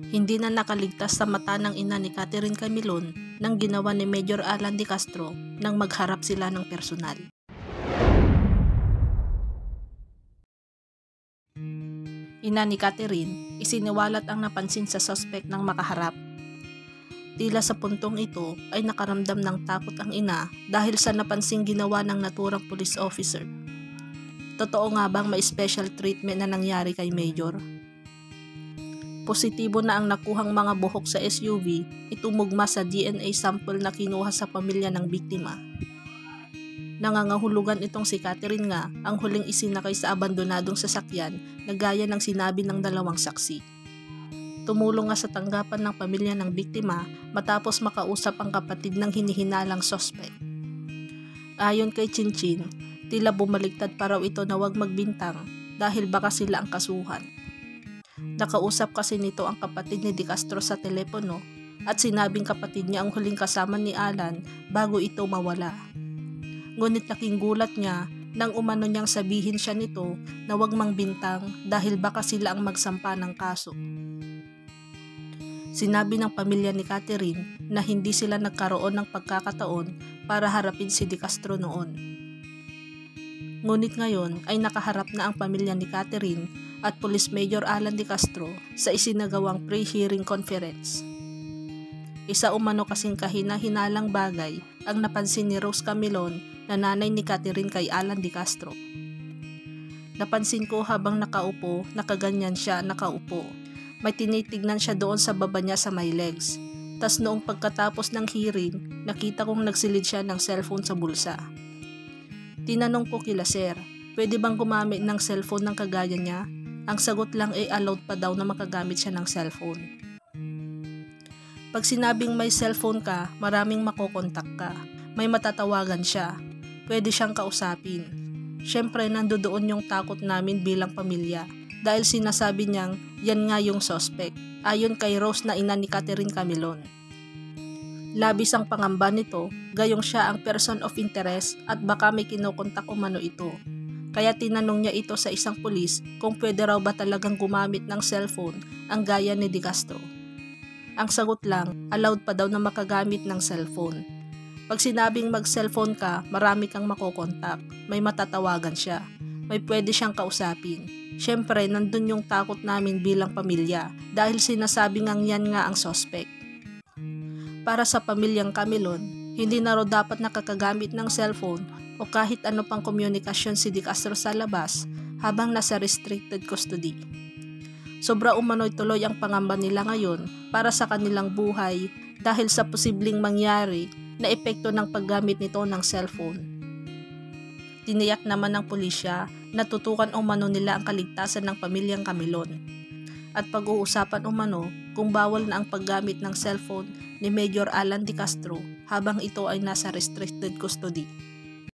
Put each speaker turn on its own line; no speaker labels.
Hindi na nakaligtas sa mata ng ina ni Catherine Camilon nang ginawa ni Major Alan de Castro nang magharap sila ng personal. Ina ni Catherine, isiniwalat ang napansin sa suspect nang makaharap. Tila sa puntong ito ay nakaramdam ng takot ang ina dahil sa napansing ginawa ng naturang police officer. Totoo nga bang may special treatment na nangyari kay Major? Positibo na ang nakuhang mga buhok sa SUV, itumugma sa DNA sample na kinuha sa pamilya ng biktima. Nangangahulugan itong si Catherine nga ang huling isinakay sa abandonadong sasakyan na gaya ng sinabi ng dalawang saksi. Tumulong nga sa tanggapan ng pamilya ng biktima matapos makausap ang kapatid ng hinihinalang suspect. Ayon kay Chinchin, tila bumaligtad pa raw ito na wag magbintang dahil baka sila ang kasuhan. Nakausap kasi nito ang kapatid ni De Castro sa telepono at sinabing kapatid niya ang huling kasama ni Alan bago ito mawala. Ngunit laking gulat niya nang umano niyang sabihin siya nito na wag mangbintang dahil baka sila ang magsampa ng kaso. Sinabi ng pamilya ni Catherine na hindi sila nagkaroon ng pagkakataon para harapin si De Castro noon. Ngunit ngayon ay nakaharap na ang pamilya ni Catherine at Police Major Alan de Castro sa isinagawang pre-hearing conference. Isa umano kasing kahina-hinalang bagay ang napansin ni Rose Camilon na nanay ni Catherine kay Alan de Castro. Napansin ko habang nakaupo, nakaganyan siya nakaupo. May tinitignan siya doon sa baba niya sa may legs. Tas noong pagkatapos ng hearing, nakita kong nagsilid siya ng cellphone sa bulsa. Tinanong ko kila sir, pwede bang gumamit ng cellphone ng kagaya niya? Ang sagot lang ay allowed pa daw na makagamit siya ng cellphone. Pag sinabing may cellphone ka, maraming makokontak ka. May matatawagan siya. Pwede siyang kausapin. Siyempre nandoon yung takot namin bilang pamilya dahil sinasabi niyang yan nga yung suspect, ayon kay Rose na ina ni Catherine Camilon. Labis ang pangamba nito, gayong siya ang person of interest at baka may kinokontak umano ito. Kaya tinanong niya ito sa isang pulis kung pwede raw ba talagang gumamit ng cellphone ang gaya ni De Castro. Ang sagot lang, allowed pa daw na makagamit ng cellphone. Pag sinabing mag-cellphone ka, marami kang makokontak, may matatawagan siya, may pwede siyang kausapin. Siyempre, nandun yung takot namin bilang pamilya dahil sinasabi ngang yan nga ang suspect. Para sa pamilyang Camilon, hindi na raw dapat nakakagamit ng cellphone o kahit ano pang komunikasyon si De Castro sa labas habang nasa restricted custody. Sobra umano'y tuloy ang pangamba nila ngayon para sa kanilang buhay dahil sa posibleng mangyari na epekto ng paggamit nito ng cellphone. Tiniyak naman ng pulisya na tutukan umano nila ang kaligtasan ng pamilyang Camilon at pag-uusapan umano kung bawal na ang paggamit ng cellphone ni Major Alan de Castro habang ito ay nasa restricted custody.